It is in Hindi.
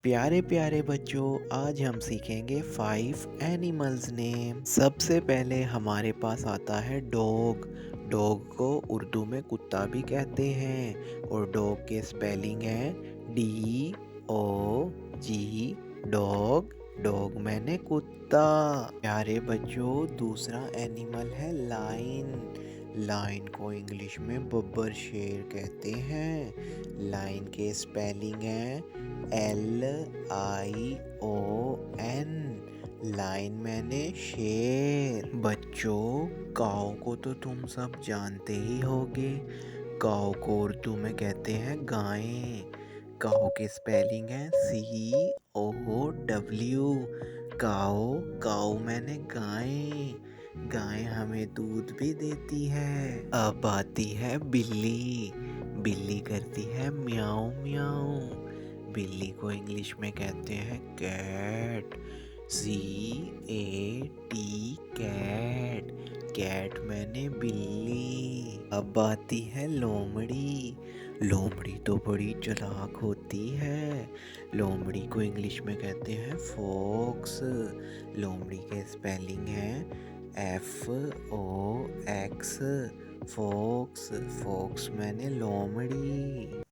प्यारे प्यारे बच्चों, आज हम सीखेंगे 5 एनिमल्स नेम। सबसे पहले हमारे पास आता है डॉग। डॉग को उर्दू में कुत्ता भी कहते हैं और डॉग के स्पेलिंग है DOG। डॉग। डॉग मैंने कुत्ता। प्यारे बच्चों, दूसरा एनिमल है लाइन। लाइन को इंग्लिश में बब्बर शेर कहते हैं। लाइन के स्पेलिंग है LION। लाइन मैंने शेर। बच्चों, काऊ को तो तुम सब जानते ही होगे। काऊ को उर्दू में कहते हैं गाय। काऊ की स्पेलिंग है COW। काऊ। काऊ मैंने गाय। गाय हमें दूध भी देती है। अब आती है बिल्ली। बिल्ली करती है म्याऊं म्याऊं। बिल्ली को इंग्लिश में कहते हैं कैट। CAT। कैट। कैट मैंने बिल्ली। अब आती है लोमड़ी। लोमड़ी तो बड़ी चालाक होती है। लोमड़ी को इंग्लिश में कहते हैं फॉक्स। लोमड़ी के स्पेलिंग है FOX। फॉक्स। फॉक्स मैंने लोमड़ी।